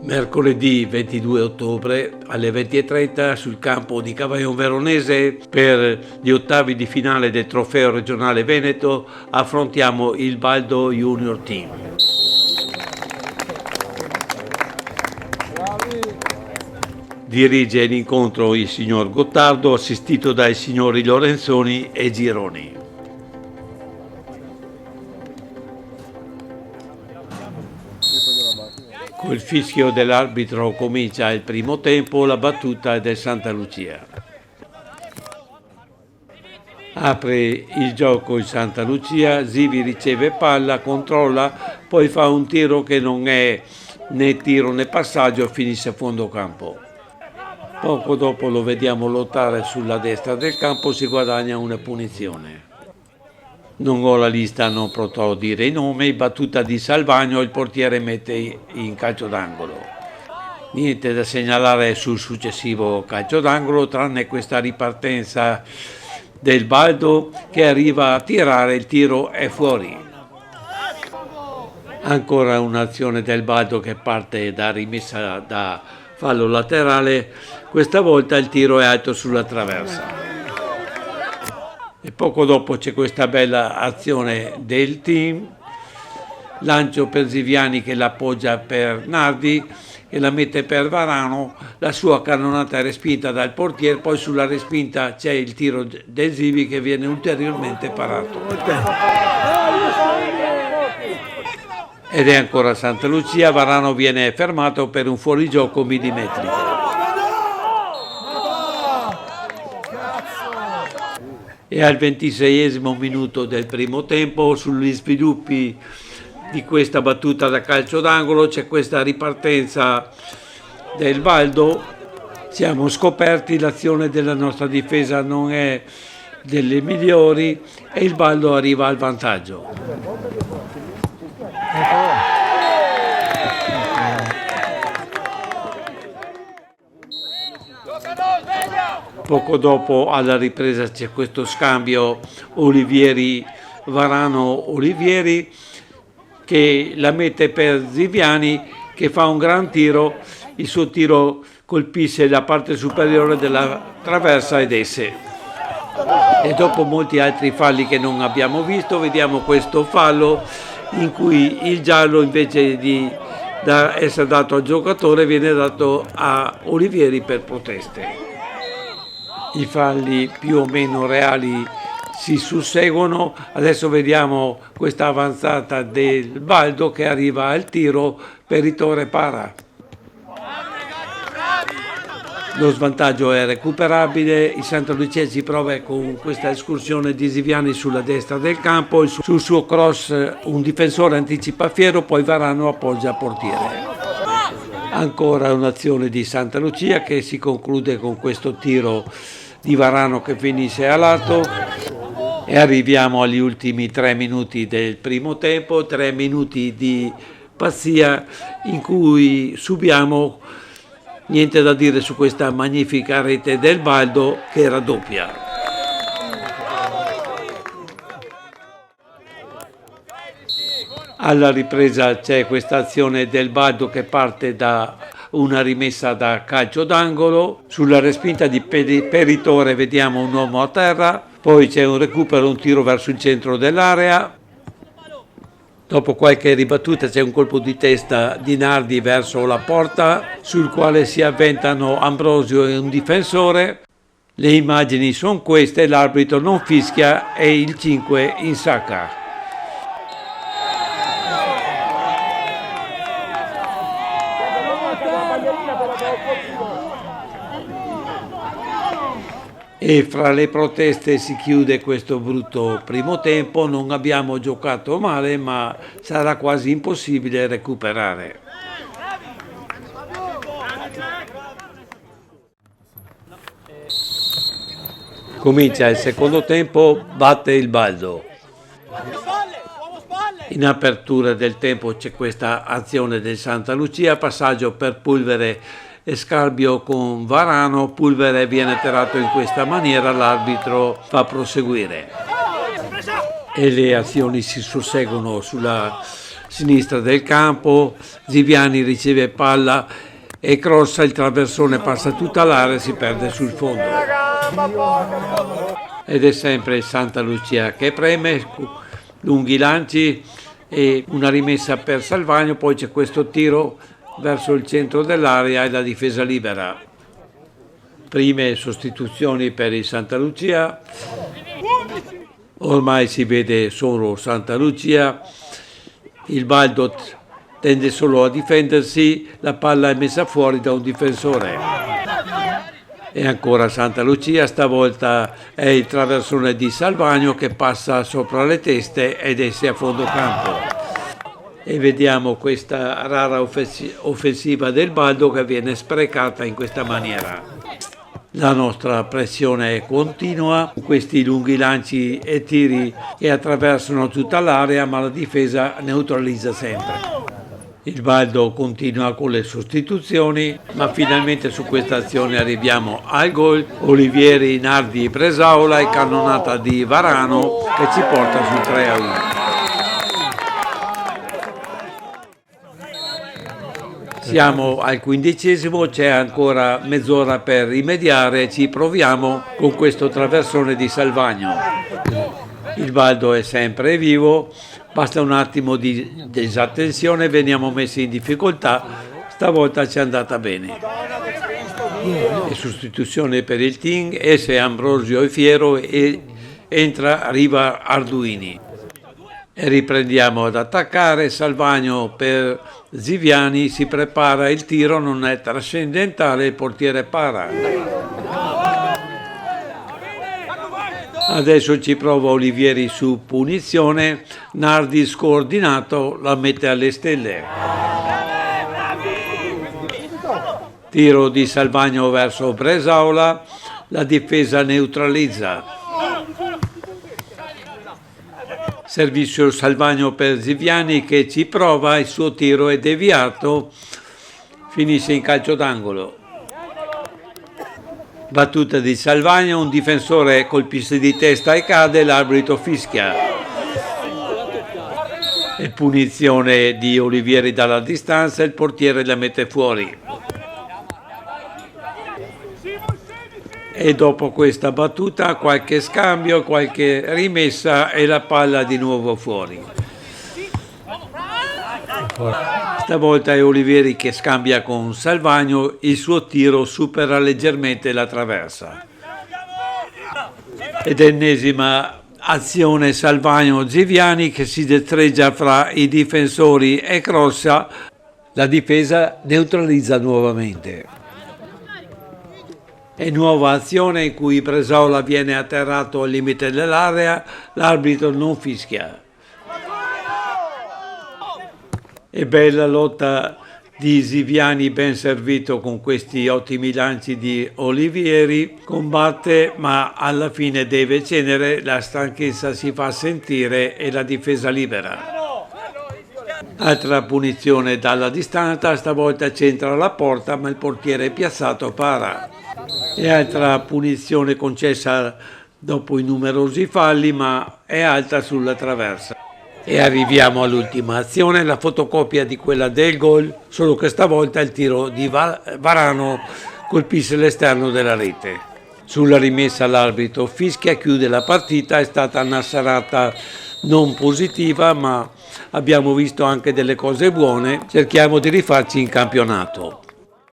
Mercoledì 22 ottobre alle 20:30 sul campo di Cavaillon Veronese per gli ottavi di finale del Trofeo Regionale Veneto affrontiamo il Baldo Junior Team. Dirige l'incontro il signor Gottardo, assistito dai signori Lorenzoni e Gironi. Col fischio dell'arbitro comincia il primo tempo, la battuta è del Santa Lucia. Apre il gioco il Santa Lucia, Zivi riceve palla, controlla, poi fa un tiro che non è né tiro né passaggio, finisce a fondo campo. Poco dopo lo vediamo lottare sulla destra del campo, si guadagna una punizione. Non ho la lista, non potrò dire i nomi, battuta di Salvagno, il portiere mette in calcio d'angolo. Niente da segnalare sul successivo calcio d'angolo, tranne questa ripartenza del Baldo che arriva a tirare, il tiro è fuori. Ancora un'azione del Baldo che parte da rimessa da fallo laterale, questa volta il tiro è alto sulla traversa. E poco dopo c'è questa bella azione del team, lancio per Ziviani che l'appoggia per Nardi, che la mette per Varano, la sua cannonata è respinta dal portiere, poi sulla respinta c'è il tiro del Zivi che viene ulteriormente parato. Ed è ancora Santa Lucia, Varano viene fermato per un fuorigioco millimetrico. E al 26esimo minuto del primo tempo, sugli sviluppi di questa battuta da calcio d'angolo, c'è questa ripartenza del Baldo. Siamo scoperti, l'azione della nostra difesa non è delle migliori e il Baldo arriva al vantaggio. Poco dopo alla ripresa c'è questo scambio Varano-Olivieri che la mette per Ziviani che fa un gran tiro, il suo tiro colpisce la parte superiore della traversa ed esce. E dopo molti altri falli che non abbiamo visto, vediamo questo fallo in cui il giallo invece di essere dato al giocatore viene dato a Olivieri per proteste. I falli più o meno reali si susseguono, adesso vediamo questa avanzata del Baldo che arriva al tiro, Peritore para. Lo svantaggio è recuperabile, il Santa Lucia si prova con questa escursione di Ziviani sulla destra del campo, sul suo cross un difensore anticipa Fiero, poi Varano appoggia portiere. Ancora un'azione di Santa Lucia che si conclude con questo tiro di Varano che finisce a lato e arriviamo agli ultimi 3 minuti del primo tempo, 3 minuti di pazzia in cui subiamo, niente da dire su questa magnifica rete del Baldo che raddoppia. Alla ripresa c'è questa azione del Baldo che parte da una rimessa da calcio d'angolo, sulla respinta di Peritore vediamo un uomo a terra, poi c'è un recupero, un tiro verso il centro dell'area, dopo qualche ribattuta c'è un colpo di testa di Nardi verso la porta, sul quale si avventano Ambrosio e un difensore. Le immagini sono queste, l'arbitro non fischia e il 5 insacca. E fra le proteste si chiude questo brutto primo tempo, non abbiamo giocato male ma sarà quasi impossibile recuperare. Comincia il secondo tempo, batte il Baldo. In apertura del tempo c'è questa azione del Santa Lucia, passaggio per Pulvere e scambio con Varano, Pulvere viene tirato in questa maniera, l'arbitro fa proseguire. E le azioni si susseguono sulla sinistra del campo, Ziviani riceve palla e crossa, il traversone passa tutta l'area e si perde sul fondo. Ed è sempre Santa Lucia che preme, lunghi lanci e una rimessa per Salvagno, poi c'è questo tiro verso il centro dell'area e la difesa libera. Prime sostituzioni per il Santa Lucia, ormai si vede solo Santa Lucia, il Baldo tende solo a difendersi, la palla è messa fuori da un difensore. E ancora Santa Lucia, stavolta è il traversone di Salvagno che passa sopra le teste ed esce a fondo campo. E vediamo questa rara offensiva del Baldo che viene sprecata in questa maniera. La nostra pressione è continua, questi lunghi lanci e tiri che attraversano tutta l'area, ma la difesa neutralizza sempre. Il Baldo continua con le sostituzioni, ma finalmente su questa azione arriviamo al gol. Olivieri, Nardi, Bresaola e cannonata di Varano che ci porta sul 3-1. Siamo al 15°, c'è ancora mezz'ora per rimediare, ci proviamo con questo traversone di Salvagno. Il Baldo è sempre vivo, basta un attimo di disattenzione, veniamo messi in difficoltà, stavolta ci è andata bene. E sostituzione per il team, esce Ambrosio e Fiero e arriva Arduini. E riprendiamo ad attaccare, Salvagno per Ziviani, si prepara, il tiro non è trascendentale, il portiere para. Adesso ci prova Olivieri su punizione, Nardi scordinato la mette alle stelle. Tiro di Salvagno verso Bresaola, la difesa neutralizza. Servizio Salvagno per Ziviani che ci prova, il suo tiro è deviato, finisce in calcio d'angolo. Battuta di Salvagno, un difensore colpisce di testa e cade, l'arbitro fischia. E punizione di Olivieri dalla distanza, il portiere la mette fuori. E dopo questa battuta qualche scambio, qualche rimessa e la palla di nuovo fuori. Stavolta è Olivieri che scambia con Salvagno, il suo tiro supera leggermente la traversa. Ed ennesima azione Salvagno-Ziviani che si destreggia fra i difensori e crossa, la difesa neutralizza nuovamente. E nuova azione in cui Bresaola viene atterrato al limite dell'area, l'arbitro non fischia. E bella lotta di Ziviani, ben servito con questi ottimi lanci di Olivieri, combatte ma alla fine deve cedere, la stanchezza si fa sentire e la difesa libera. Altra punizione dalla distanza, stavolta centra la porta ma il portiere piazzato para. E altra punizione concessa dopo i numerosi falli, ma è alta sulla traversa. E arriviamo all'ultima azione, la fotocopia di quella del gol, solo che stavolta il tiro di Varano colpisce l'esterno della rete. Sulla rimessa l'arbitro fischia, chiude la partita, è stata una serata non positiva, ma abbiamo visto anche delle cose buone, cerchiamo di rifarci in campionato.